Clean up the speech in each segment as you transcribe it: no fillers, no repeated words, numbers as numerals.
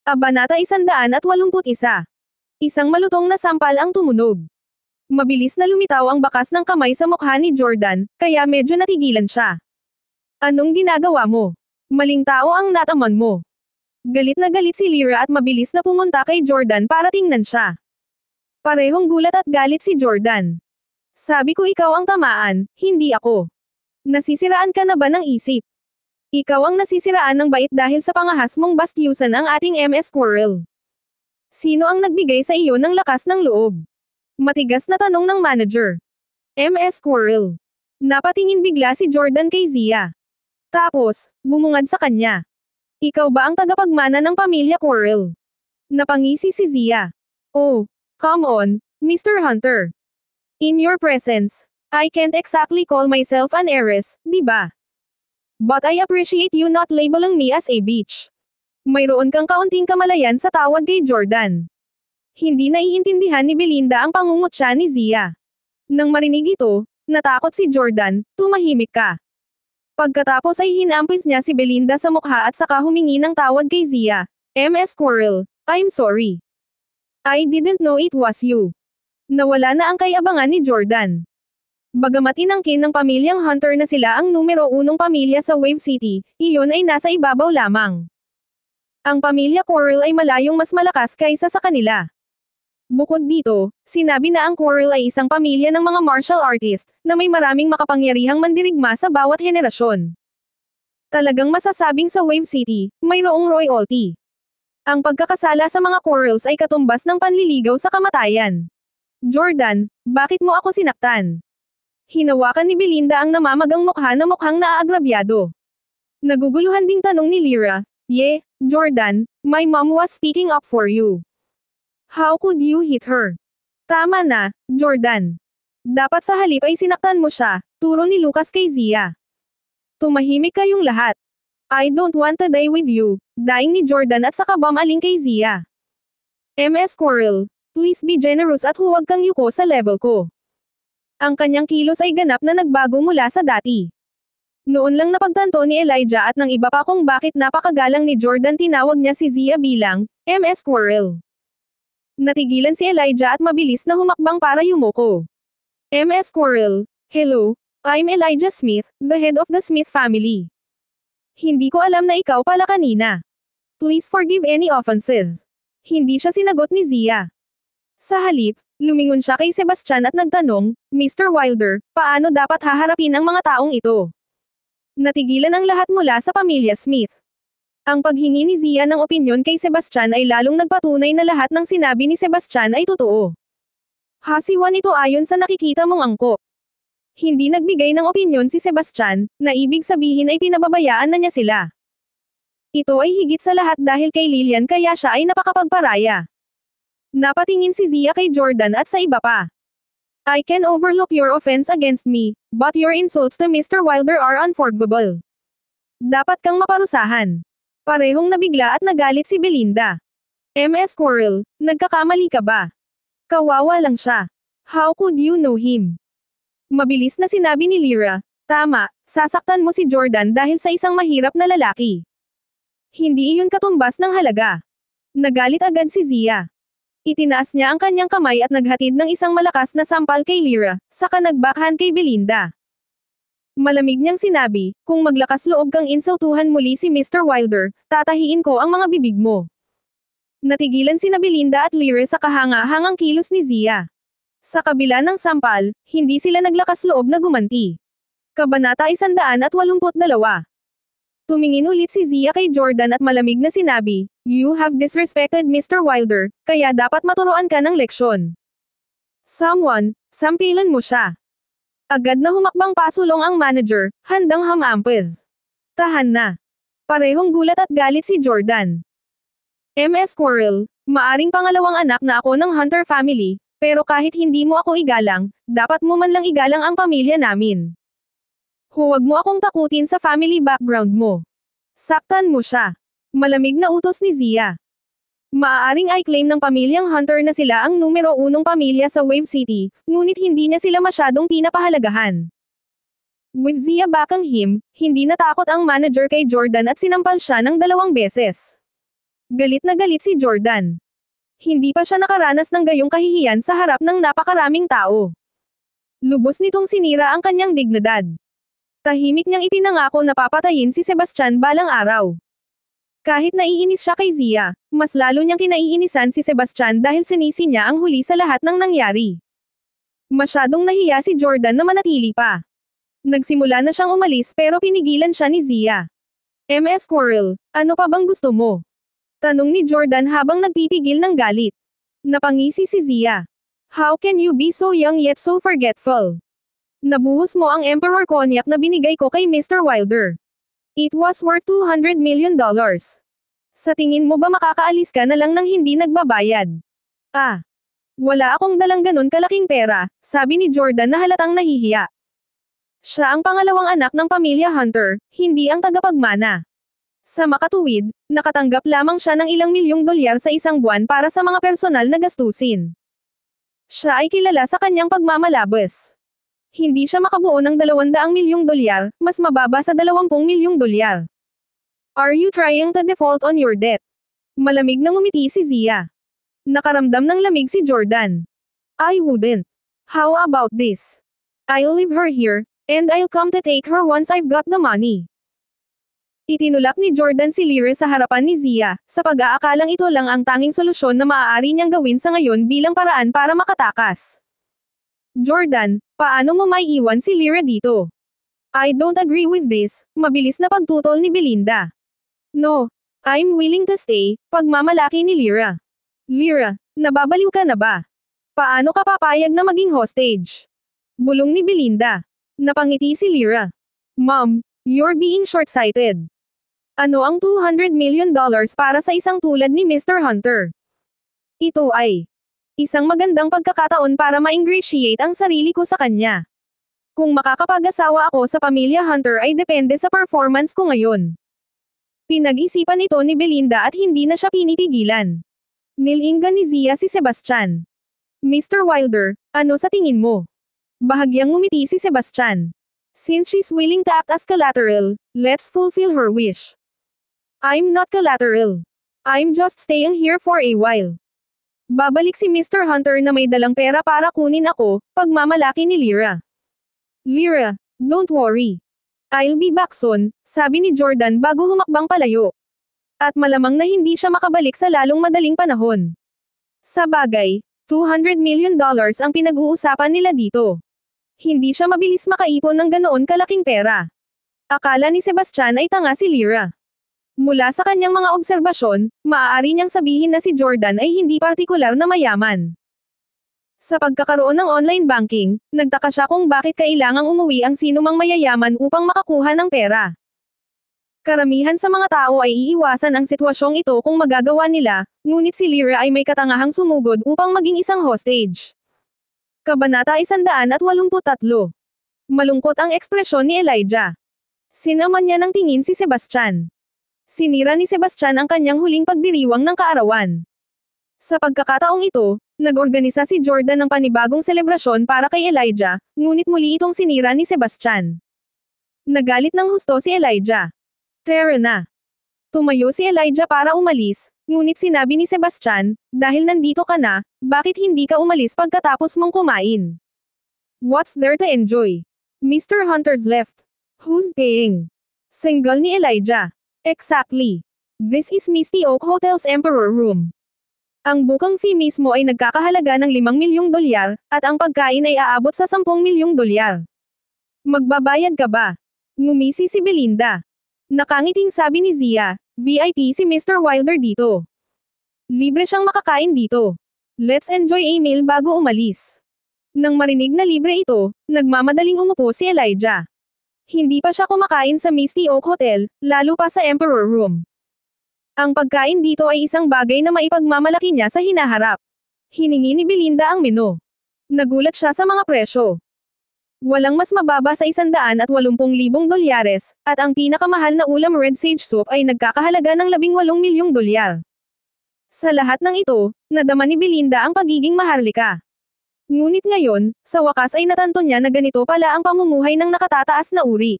Kabanata 181. Isang malutong na sampal ang tumunog. Mabilis na lumitaw ang bakas ng kamay sa mukha ni Jordan, kaya medyo natigilan siya. Anong ginagawa mo? Maling tao ang nataman mo. Galit na galit si Lyra at mabilis na pumunta kay Jordan para tingnan siya. Parehong gulat at galit si Jordan. Sabi ko ikaw ang tamaan, hindi ako. Nasisiraan ka na ba ng isip? Ikaw ang nasisiraan ng bait dahil sa pangahas mong bastyusan ang ating MS Squirrel. Sino ang nagbigay sa iyo ng lakas ng loob? Matigas na tanong ng manager. MS Squirrel. Napatingin bigla si Jordan kay Zia. Tapos, bumungad sa kanya. Ikaw ba ang tagapagmana ng pamilya Squirrel? Napangisi si Zia. Oh, come on, Mr. Hunter. In your presence, I can't exactly call myself an heiress, di ba? But I appreciate you not labeling me as a bitch. Mayroon kang kaunting kamalayan sa tawag kay Jordan. Hindi naiintindihan ni Belinda ang pangungutya ni Zia. Nang marinig ito, natakot si Jordan, tumahimik ka. Pagkatapos ay hinampis niya si Belinda sa mukha at saka humingi ng tawad kay Zia. MS Squirrel, I'm sorry. I didn't know it was you. Nawala na ang kay-abangan ni Jordan. Bagamat inangkin ng pamilyang Hunter na sila ang numero unong pamilya sa Wave City, iyon ay nasa ibabaw lamang. Ang pamilya Squirrel ay malayong mas malakas kaysa sa kanila. Bukod dito, sinabi na ang Squirrel ay isang pamilya ng mga martial artist, na may maraming makapangyarihang mandirigma sa bawat henerasyon. Talagang masasabing sa Wave City, mayroong royalty. Ang pagkakasala sa mga Squirrels ay katumbas ng panliligaw sa kamatayan. Jordan, bakit mo ako sinaktan? Hinawakan ni Belinda ang namamagang mukha na mukhang naaagrabyado. Naguguluhan ding tanong ni Lyra, Jordan, my mom was speaking up for you. How could you hit her? Tama na, Jordan. Dapat sa halip ay sinaktan mo siya, turo ni Lucas kay Zia. Tumahimik kayong lahat. I don't want to die with you, daing ni Jordan at saka bumaling kay Zia. MS Squirrel, please be generous at huwag kang yuko sa level ko. Ang kanyang kilos ay ganap na nagbago mula sa dati. Noon lang napagtanto ni Elijah at ng iba pa kung bakit napakagalang ni Jordan tinawag niya si Zia bilang MS Squirrel. Natigilan si Elijah at mabilis na humakbang para yumuko. MS Squirrel, hello, I'm Elijah Smith, the head of the Smith family. Hindi ko alam na ikaw pala kanina. Please forgive any offenses. Hindi siya sinagot ni Zia. Sa halip, lumingon siya kay Sebastian at nagtanong, Mr. Wilder, paano dapat haharapin ang mga taong ito? Natigilan ang lahat mula sa pamilya Smith. Ang paghingi ni Zia ng opinyon kay Sebastian ay lalong nagpatunay na lahat ng sinabi ni Sebastian ay totoo. Hasiwan ito ayon sa nakikita mong angkop. Hindi nagbigay ng opinyon si Sebastian, na ibig sabihin ay pinababayaan na niya sila. Ito ay higit sa lahat dahil kay Lillian kaya siya ay napakapagparaya. Napatingin si Zia kay Jordan at sa iba pa. I can overlook your offense against me, but your insults to Mr. Wilder are unforgivable. Dapat kang maparusahan. Parehong nabigla at nagalit si Belinda. MS Squirrel, nagkakamali ka ba? Kawawa lang siya. How could you know him? Mabilis na sinabi ni Lyra, tama, sasaktan mo si Jordan dahil sa isang mahirap na lalaki. Hindi iyon katumbas ng halaga. Nagalit agad si Zia. Itinaas niya ang kanyang kamay at naghatid ng isang malakas na sampal kay Lyra, saka nagbackhand kay Belinda. Malamig niyang sinabi, kung maglakas loob kang insultuhan muli si Mr. Wilder, tatahiin ko ang mga bibig mo. Natigilan sina Belinda at Lyra sa kahanga-hangang kilos ni Zia. Sa kabila ng sampal, hindi sila naglakas loob na gumanti. Kabanata 182. Tumingin ulit si Zia kay Jordan at malamig na sinabi, You have disrespected Mr. Wilder, kaya dapat maturuan ka ng leksyon. Someone, sampilan mo siya. Agad na humakbang pasulong ang manager, handang hamampes. Tahan na. Parehong gulat at galit si Jordan. MS Squirrel, maaring pangalawang anak na ako ng Hunter family, pero kahit hindi mo ako igalang, dapat mo man lang igalang ang pamilya namin. Huwag mo akong takutin sa family background mo. Saktan mo siya. Malamig na utos ni Zia. Maaaring i-claim ng pamilyang Hunter na sila ang numero unong pamilya sa Wave City, ngunit hindi niya sila masyadong pinapahalagahan. With Zia backing him, hindi natakot ang manager kay Jordan at sinampal siya ng 2 beses. Galit na galit si Jordan. Hindi pa siya nakaranas ng gayong kahihiyan sa harap ng napakaraming tao. Lubos nitong sinira ang kanyang dignidad. Tahimik niyang ipinangako na papatayin si Sebastian balang araw. Kahit naiinis siya kay Zia, mas lalo niyang kinaiinisan si Sebastian dahil sinisi niya ang huli sa lahat ng nangyari. Masyadong nahiya si Jordan na manatili pa. Nagsimula na siyang umalis pero pinigilan siya ni Zia. MS Squirrel, ano pa bang gusto mo? Tanong ni Jordan habang nagpipigil ng galit. Napangisi si Zia. How can you be so young yet so forgetful? Nabuhos mo ang Emperor Cognac na binigay ko kay Mr. Wilder. It was worth $200 million. Sa tingin mo ba makakaalis ka na lang nang hindi nagbabayad? Wala akong dalang ganun kalaking pera, sabi ni Jordan na halatang nahihiya. Siya ang pangalawang anak ng pamilya Hunter, hindi ang tagapagmana. Sa makatuwid, nakatanggap lamang siya ng ilang milyong dolyar sa isang buwan para sa mga personal na gastusin. Siya ay kilala sa kanyang pagmamalabas. Hindi siya makabuo ng 200 milyong dolyar, mas mababa sa 20 milyong dolyar. Are you trying to default on your debt? Malamig na ngumiti si Zia. Nakaramdam ng lamig si Jordan. I wouldn't. How about this? I'll leave her here, and I'll come to take her once I've got the money. Itinulak ni Jordan si Lyra sa harapan ni Zia, sa pag-aakalang ito lang ang tanging solusyon na maaari niyang gawin sa ngayon bilang paraan para makatakas. Jordan, paano mo maiiwan si Lyra dito? I don't agree with this, mabilis na pagtutol ni Belinda. No, I'm willing to stay, pagmamalaki ni Lyra. Lyra, nababaliw ka na ba? Paano ka papayag na maging hostage? Bulong ni Belinda. Napangiti si Lyra. Mom, you're being short-sighted. Ano ang $200 million para sa isang tulad ni Mr. Hunter? Ito ay isang magandang pagkakataon para ma-ingratiate ang sarili ko sa kanya. Kung makakapag-asawa ako sa pamilya Hunter ay depende sa performance ko ngayon. Pinag-isipan ito ni Belinda at hindi na siya pinipigilan. Nilinggan ni Zia si Sebastian. Mr. Wilder, ano sa tingin mo? Bahagyang ngumiti si Sebastian. Since she's willing to act as collateral, let's fulfill her wish. I'm not collateral. I'm just staying here for a while. Babalik si Mr. Hunter na may dalang pera para kunin ako, pagmamalaki ni Lyra. Lyra, don't worry. I'll be back soon, sabi ni Jordan bago humakbang palayo. At malamang na hindi siya makabalik sa lalong madaling panahon. Sa bagay, $200 million ang pinag-uusapan nila dito. Hindi siya mabilis makaipon ng ganoon kalaking pera. Akala ni Sebastian ay tanga si Lyra. Mula sa kanyang mga obserbasyon, maaari niyang sabihin na si Jordan ay hindi partikular na mayaman. Sa pagkakaroon ng online banking, nagtaka siya kung bakit kailangang umuwi ang sinumang mayayaman upang makakuha ng pera. Karamihan sa mga tao ay iiwasan ang sitwasyong ito kung magagawa nila, ngunit si Lyra ay may katangahang sumugod upang maging isang hostage. Kabanata 183. Malungkot ang ekspresyon ni Elijah. Sinaman niya ng tingin si Sebastian. Sinira ni Sebastian ang kanyang huling pagdiriwang ng kaarawan. Sa pagkakataong ito, nag-organisa si Jordan ng panibagong selebrasyon para kay Elijah, ngunit muli itong sinira ni Sebastian. Nagalit ng husto si Elijah. Tara na. Tumayo si Elijah para umalis, ngunit sinabi ni Sebastian, dahil nandito ka na, bakit hindi ka umalis pagkatapos mong kumain? What's there to enjoy? Mr. Hunter's left. Who's paying? Single ni Elijah. Exactly. This is Misty Oak Hotel's Emperor Room. Ang bukang fee mismo ay nagkakahalaga ng $5 milyong, at ang pagkain ay aabot sa $10 milyong. Magbabayad ka ba? Ngumisi si Belinda. Nakangiting sabi ni Zia, VIP si Mr. Wilder dito. Libre siyang makakain dito. Let's enjoy a meal bago umalis. Nang marinig na libre ito, nagmamadaling umupo si Elijah. Hindi pa siya kumakain sa Misty Oak Hotel, lalo pa sa Emperor Room. Ang pagkain dito ay isang bagay na maipagmamalaki niya sa hinaharap. Hiningi ni Belinda ang menu. Nagulat siya sa mga presyo. Walang mas mababa sa $180,000, at ang pinakamahal na ulam red sage soup ay nagkakahalaga ng $18 milyong. Sa lahat ng ito, nadama ni Belinda ang pagiging maharlika. Ngunit ngayon, sa wakas ay natanto niya na ganito pala ang pamumuhay ng nakatataas na uri.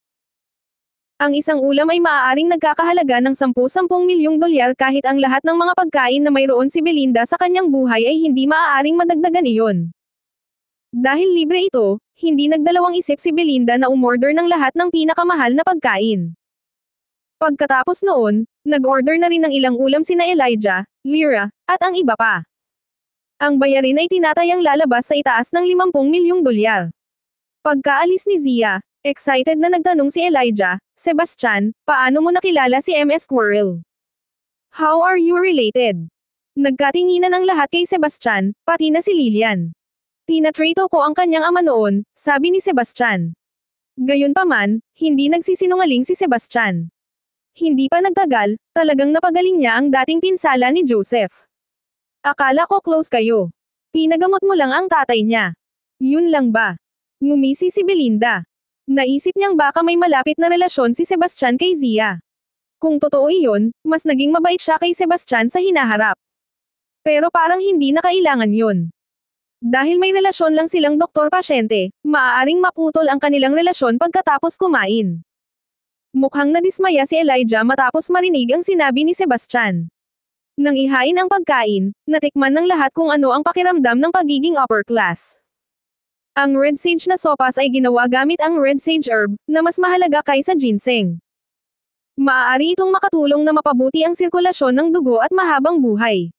Ang isang ulam ay maaaring nagkakahalaga ng 10 milyong dolyar kahit ang lahat ng mga pagkain na mayroon si Belinda sa kanyang buhay ay hindi maaaring madagdagan iyon. Dahil libre ito, hindi nagdalawang isip si Belinda na umorder ng lahat ng pinakamahal na pagkain. Pagkatapos noon, nag-order na rin ng ilang ulam sina Elijah, Lyra, at ang iba pa. Ang bayarin ay tinatayang lalabas sa itaas ng 50 milyong dolyar. Pagkaalis ni Zia, excited na nagtanong si Elijah, "Sebastian, paano mo nakilala si MS Squirrel? How are you related?" Nagkatinginan ang lahat kay Sebastian, pati na si Lilian. "Tinatrato ko ang kanyang ama noon," sabi ni Sebastian. Gayunpaman, hindi nagsisinungaling si Sebastian. Hindi pa nagtagal, talagang napagaling niya ang dating pinsala ni Joseph. "Akala ko close kayo. Pinagamot mo lang ang tatay niya. Yun lang ba?" Ngumisi si Belinda. Naisip niyang baka may malapit na relasyon si Sebastian kay Zia. Kung totoo iyon, mas naging mabait siya kay Sebastian sa hinaharap. Pero parang hindi na kailangan yun. Dahil may relasyon lang silang doktor-pasyente, maaaring maputol ang kanilang relasyon pagkatapos kumain. Mukhang nadismaya si Elijah matapos marinig ang sinabi ni Sebastian. Nang ihain ang pagkain, natikman ng lahat kung ano ang pakiramdam ng pagiging upper class. Ang red sage na sopas ay ginawa gamit ang red sage herb, na mas mahalaga kaysa ginseng. Maaari itong makatulong na mapabuti ang sirkulasyon ng dugo at mahabang buhay.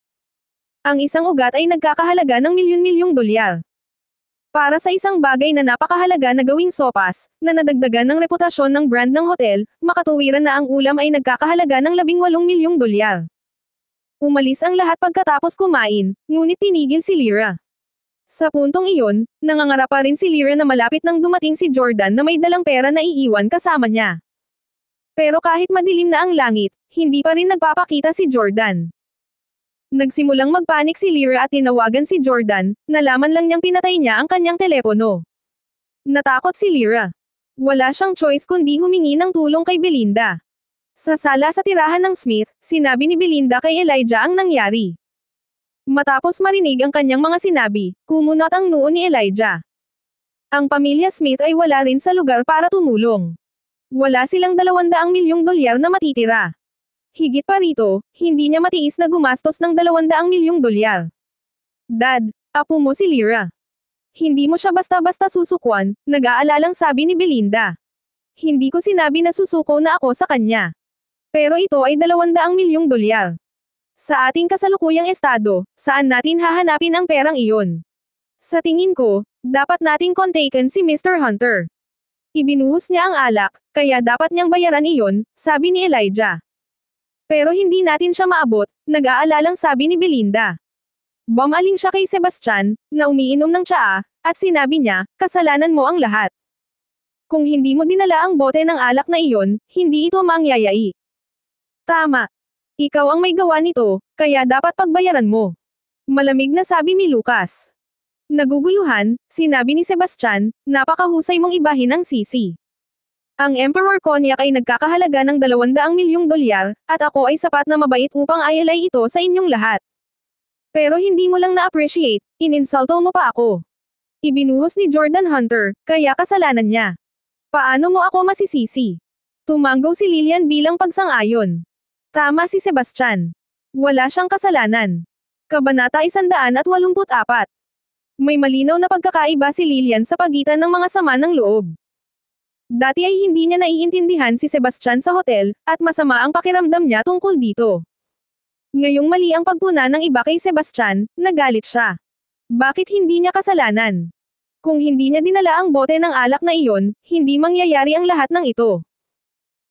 Ang isang ugat ay nagkakahalaga ng milyon-milyong dolyar. Para sa isang bagay na napakahalaga na gawing sopas, na nadagdagan ng reputasyon ng brand ng hotel, makatuwiran na ang ulam ay nagkakahalaga ng 18 milyong dolyar. Umalis ang lahat pagkatapos kumain, ngunit pinigil si Lyra. Sa puntong iyon, nangangarap pa rin si Lyra na malapit nang dumating si Jordan na may dalang pera na iiwan kasama niya. Pero kahit madilim na ang langit, hindi pa rin nagpapakita si Jordan. Nagsimulang magpanik si Lyra at tinawagan si Jordan, nalaman lang niyang pinatay niya ang kanyang telepono. Natakot si Lyra. Wala siyang choice kundi humingi ng tulong kay Belinda. Sa sala sa tirahan ng Smith, sinabi ni Belinda kay Elijah ang nangyari. Matapos marinig ang kanyang mga sinabi, kumunat ang noo ni Elijah. Ang pamilya Smith ay wala rin sa lugar para tumulong. Wala silang 200 milyong dolyar na matitira. Higit pa rito, hindi niya matiis na gumastos ng 200 milyong dolyar. "Dad, apo mo si Lyra. Hindi mo siya basta-basta susukwan," nag-aalalang sabi ni Belinda. "Hindi ko sinabi na susuko na ako sa kanya. Pero ito ay 200 milyong dolyar. Sa ating kasalukuyang estado, saan natin hahanapin ang perang iyon? Sa tingin ko, dapat nating kontakin si Mr. Hunter. Ibinuhos niya ang alak, kaya dapat niyang bayaran iyon," sabi ni Elijah. "Pero hindi natin siya maabot," nag-aalalang sabi ni Belinda. Bumaling siya kay Sebastian, na umiinom ng tsaa, at sinabi niya, "Kasalanan mo ang lahat. Kung hindi mo dinala ang bote ng alak na iyon, hindi ito mangyayari. Tama. Ikaw ang may gawa nito, kaya dapat pagbayaran mo." Malamig na sabi ni Lucas. Naguguluhan, sinabi ni Sebastian, "Napakahusay mong ibahin ang sisi. Ang Emperor Cognac ay nagkakahalaga ng 200 milyong dolyar, at ako ay sapat na mabait upang ialay ito sa inyong lahat. Pero hindi mo lang na-appreciate, ininsulto mo pa ako. Ibinuhos ni Jordan Hunter, kaya kasalanan niya. Paano mo ako masisisi?" Tumanggaw si Lilian bilang pagsang-ayon. Tama si Sebastian. Wala siyang kasalanan. Kabanata 184. May malinaw na pagkakaiba si Lilian sa pagitan ng mga sama ng loob. Dati ay hindi niya naiintindihan si Sebastian sa hotel, at masama ang pakiramdam niya tungkol dito. Ngayong mali ang pagpuna ng iba kay Sebastian, nagalit siya. Bakit hindi niya kasalanan? Kung hindi niya dinala ang bote ng alak na iyon, hindi mangyayari ang lahat ng ito.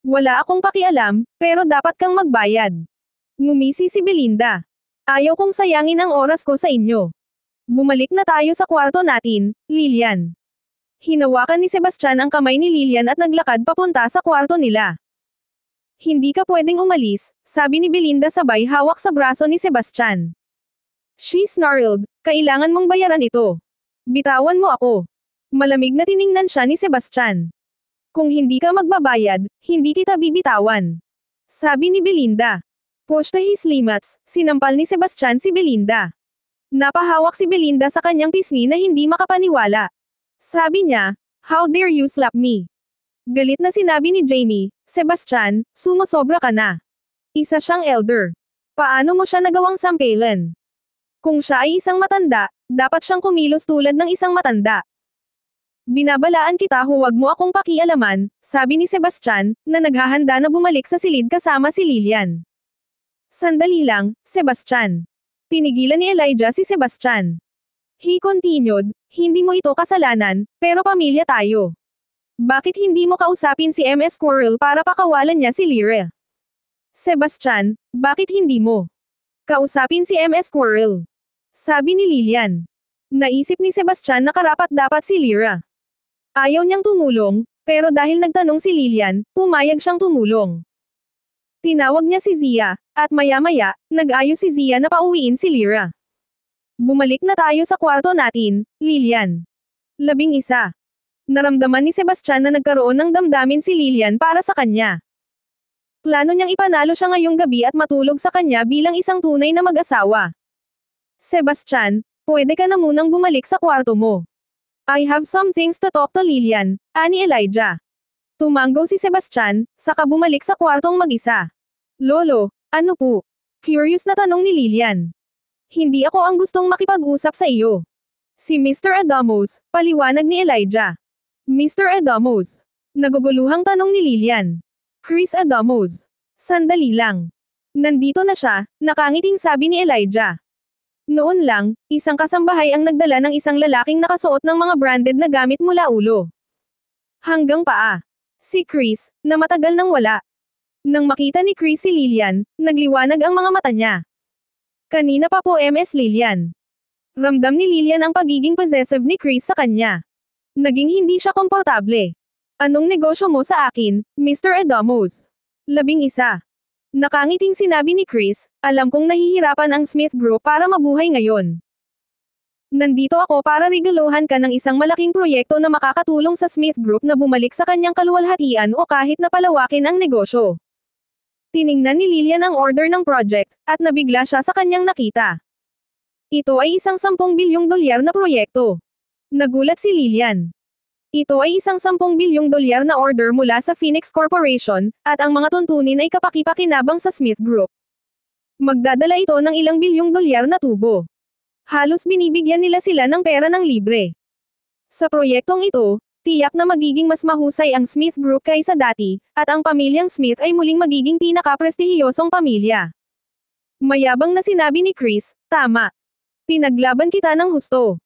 Wala akong pakialam, pero dapat kang magbayad. Ngumisi si Belinda. Ayaw kong sayangin ang oras ko sa inyo. Bumalik na tayo sa kwarto natin, Lilian. Hinawakan ni Sebastian ang kamay ni Lilian at naglakad papunta sa kwarto nila. "Hindi ka pwedeng umalis," sabi ni Belinda sabay hawak sa braso ni Sebastian. She snarled, "Kailangan mong bayaran ito. Bitawan mo ako." Malamig na tiningnan siya ni Sebastian. "Kung hindi ka magbabayad, hindi kita bibitawan," sabi ni Belinda. Push to his limits, sinampal ni Sebastian si Belinda. Napahawak si Belinda sa kanyang pisngi na hindi makapaniwala. Sabi niya, "How dare you slap me? Galit na sinabi ni Jamie, Sebastian, sumosobra ka na. Isa siyang elder. Paano mo siya nagawang sampelan? Kung siya ay isang matanda, dapat siyang kumilos tulad ng isang matanda. Binabalaan kita huwag mo akong pakialaman, sabi ni Sebastian, na naghahanda na bumalik sa silid kasama si Lillian. Sandali lang, Sebastian. Pinigilan ni Elijah si Sebastian. He continued, hindi mo ito kasalanan, pero pamilya tayo. Bakit hindi mo kausapin si MS Squirrel para pakawalan niya si Lyra? Sebastian, bakit hindi mo kausapin si MS Squirrel? Sabi ni Lillian. Naisip ni Sebastian na karapat-dapat si Lyra. Ayaw niyang tumulong, pero dahil nagtanong si Lillian, pumayag siyang tumulong. Tinawag niya si Zia, at maya-maya, nag-ayos si Zia na pauwiin si Lyra. Bumalik na tayo sa kwarto natin, Lillian. 11. Naramdaman ni Sebastian na nagkaroon ng damdamin si Lillian para sa kanya. Plano niyang ipanalo siya ngayong gabi at matulog sa kanya bilang isang tunay na mag-asawa. Sebastian, pwede ka na munang bumalik sa kwarto mo. I have some things to talk to Lillian, ani Elijah. Tumanggo si Sebastian, saka bumalik sa kwartong mag-isa. Lolo, ano po? Curious na tanong ni Lillian. Hindi ako ang gustong makipag-usap sa iyo. Si Mr. Adamos, paliwanag ni Elijah. Mr. Adamos. Naguguluhang tanong ni Lillian. Chris Adamos. Sandali lang. Nandito na siya, nakangiting sabi ni Elijah. Noon lang, isang kasambahay ang nagdala ng isang lalaking nakasuot ng mga branded na gamit mula ulo hanggang paa. Si Chris, na matagal nang wala. Nang makita ni Chris si Lillian, nagliwanag ang mga mata niya. Kanina pa po MS Lillian. Ramdam ni Lillian ang pagiging possessive ni Chris sa kanya. Naging hindi siya komportable. Anong negosyo mo sa akin, Mr. Adamos? 11. Nakangiting sinabi ni Chris, alam kong nahihirapan ang Smith Group para mabuhay ngayon. Nandito ako para regaluhan ka ng isang malaking proyekto na makakatulong sa Smith Group na bumalik sa kanyang kaluwalhatian o kahit na palawakin ang negosyo. Tiningnan ni Lillian ang order ng project, at nabigla siya sa kanyang nakita. Ito ay isang $10 bilyong na proyekto. Nagulat si Lillian. Ito ay isang $10 bilyong na order mula sa Phoenix Corporation, at ang mga tuntunin ay kapaki-pakinabang sa Smith Group. Magdadala ito ng ilang bilyong dolyar na tubo. Halos binibigyan nila sila ng pera ng libre. Sa proyektong ito, tiyak na magiging mas mahusay ang Smith Group kaysa dati, at ang pamilyang Smith ay muling magiging pinaka-prestihiyosong pamilya. Mayabang na sinabi ni Chris, tama. Pinaglaban kita ng husto.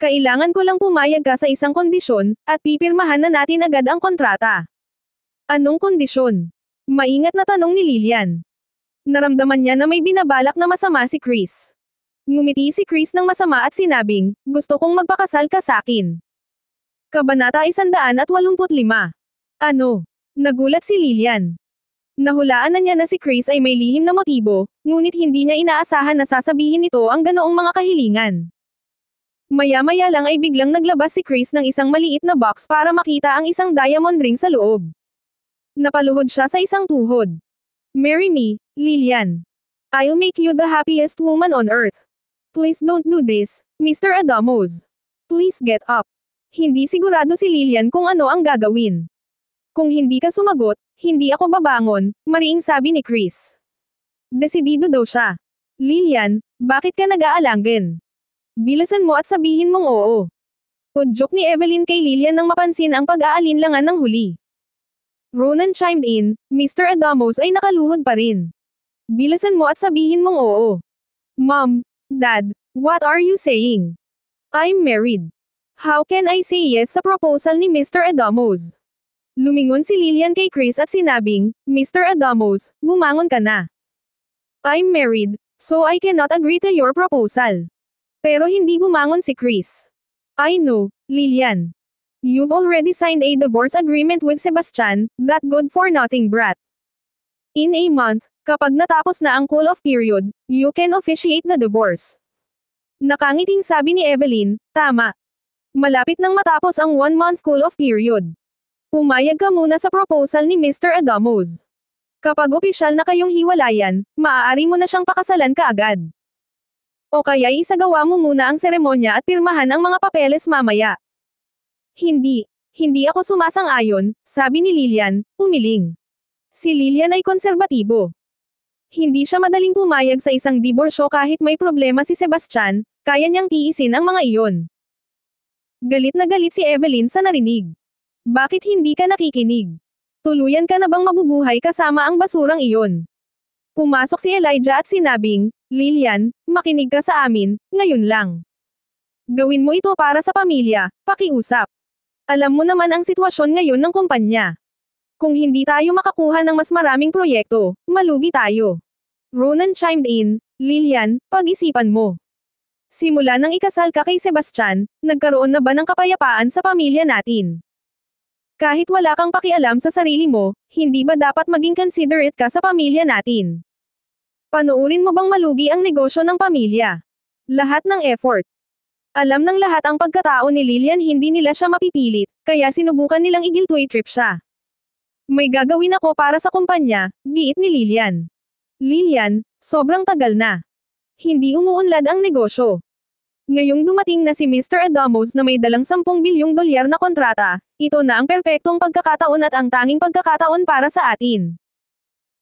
Kailangan ko lang pumayag ka sa isang kondisyon, at pipirmahan na natin agad ang kontrata. Anong kondisyon? Maingat na tanong ni Lillian. Naramdaman niya na may binabalak na masama si Chris. Ngumiti si Chris ng masama at sinabing, gusto kong magpakasal ka sa akin. Kabanata 185. Ano? Nagulat si Lillian. Nahulaan na niya na si Chris ay may lihim na motibo, ngunit hindi niya inaasahan na sasabihin nito ang ganoong mga kahilingan. Maya-maya lang ay biglang naglabas si Chris ng isang maliit na box para makita ang isang diamond ring sa loob. Napaluhod siya sa isang tuhod. Marry me, Lillian. I'll make you the happiest woman on earth. Please don't do this, Mr. Adamos. Please get up. Hindi sigurado si Lillian kung ano ang gagawin. Kung hindi ka sumagot, hindi ako babangon, mariing sabi ni Chris. Desidido daw siya. Lillian, bakit ka nag-aalangin? Bilasan mo at sabihin mong oo. Udyok ni Evelyn kay Lillian nang mapansin ang pag-aalinlangan ng huli. Ronan chimed in, Mr. Adamos ay nakaluhod pa rin. Bilasan mo at sabihin mong oo. Mom, Dad, what are you saying? I'm married. How can I say yes sa proposal ni Mr. Adamos? Lumingon si Lillian kay Chris at sinabing, Mr. Adamos, bumangon ka na. I'm married, so I cannot agree to your proposal. Pero hindi bumangon si Chris. I know, Lillian. You've already signed a divorce agreement with Sebastian, that good-for-nothing brat. In a month, kapag natapos na ang cool-off period, you can officiate the divorce. Nakangiting sabi ni Evelyn, tama. Malapit nang matapos ang 1-month cool-off period. Pumayag ka muna sa proposal ni Mr. Adamos. Kapag opisyal na kayong hiwalayan, maaari mo na siyang pakasalan kaagad. O kaya isagawa mo muna ang seremonya at pirmahan ang mga papeles mamaya. Hindi. Hindi ako sumasang-ayon, sabi ni Lilian, umiling. Si Lilian ay konserbatibo. Hindi siya madaling pumayag sa isang diborsyo kahit may problema si Sebastian, kaya niyang tiisin ang mga iyon. Galit na galit si Evelyn sa narinig. Bakit hindi ka nakikinig? Tuluyan ka na bang mabubuhay kasama ang basurang iyon? Pumasok si Elijah at sinabing, Lilian, makinig ka sa amin, ngayon lang. Gawin mo ito para sa pamilya, pakiusap. Alam mo naman ang sitwasyon ngayon ng kumpanya. Kung hindi tayo makakuha ng mas maraming proyekto, malugi tayo. Ronan chimed in, Lilian, pag-isipan mo. Simula nang ikasal ka kay Sebastian, nagkaroon na ba ng kapayapaan sa pamilya natin? Kahit wala kang pakialam sa sarili mo, hindi ba dapat maging considerate ka sa pamilya natin? Panuurin mo bang malugi ang negosyo ng pamilya? Lahat ng effort. Alam ng lahat ang pagkatao ni Lilian, hindi nila siya mapipilit, kaya sinubukan nilang i-guilt trip siya. May gagawin ako para sa kumpanya, giit ni Lilian. Lilian, sobrang tagal na. Hindi umuunlad ang negosyo. Ngayong dumating na si Mr. Adamos na may dalang 10 bilyong dolyar na kontrata, ito na ang perpektong pagkakataon at ang tanging pagkakataon para sa atin.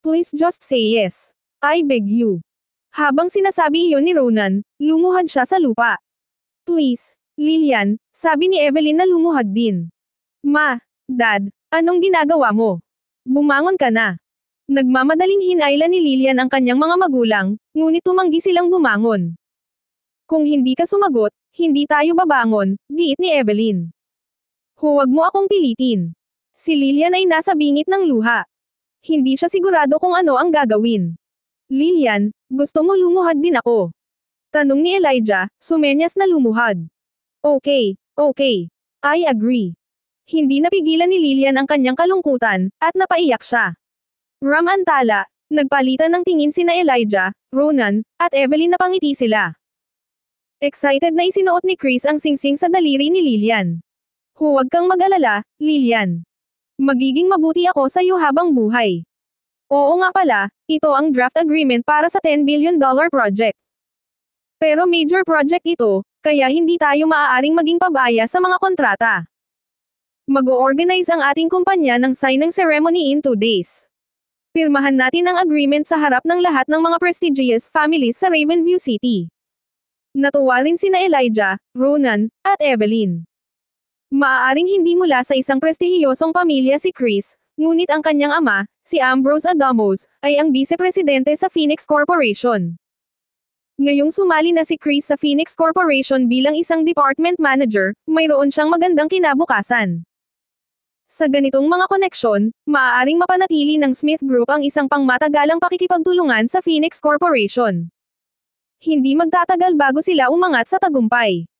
Please just say yes. I beg you. Habang sinasabi iyon ni Ronan, lumuhad siya sa lupa. Please, Lilian, sabi ni Evelyn na lumuhad din. Ma, Dad, anong ginagawa mo? Bumangon ka na. Nagmamadaling hinailan ni Lilian ang kanyang mga magulang, ngunit tumanggi silang bumangon. Kung hindi ka sumagot, hindi tayo babangon, giit ni Evelyn. Huwag mo akong pilitin. Si Lilian ay nasa bingit ng luha. Hindi siya sigurado kung ano ang gagawin. Lilian, gusto mo lumuhad din ako? Tanong ni Elijah, sumenyas na lumuhad. Okay, okay. I agree. Hindi napigilan ni Lilian ang kanyang kalungkutan, at napaiyak siya. Ramantala, nagpalitan ng tingin sina Elijah, Ronan, at Evelyn na pangiti sila. Excited na isinuot ni Chris ang singsing sa daliri ni Lilian. Huwag kang mag-alala, Lilian. Magiging mabuti ako sa iyo habang buhay. Oo nga pala, ito ang draft agreement para sa $10 billion project. Pero major project ito, kaya hindi tayo maaaring maging pabaya sa mga kontrata. Mag-o-organize ang ating kumpanya ng signing ceremony in 2 days. Pirmahan natin ang agreement sa harap ng lahat ng mga prestigious families sa Ravenview City. Natuwa rin sina Elijah, Ronan, at Evelyn. Maaaring hindi mula sa isang prestihiyosong pamilya si Chris, ngunit ang kanyang ama, si Ambrose Adamos, ay ang vice-presidente sa Phoenix Corporation. Ngayong sumali na si Chris sa Phoenix Corporation bilang isang department manager, mayroon siyang magandang kinabukasan. Sa ganitong mga koneksyon, maaaring mapanatili ng Smith Group ang isang pangmatagalang pakikipagtulungan sa Phoenix Corporation. Hindi magtatagal bago sila umangat sa tagumpay.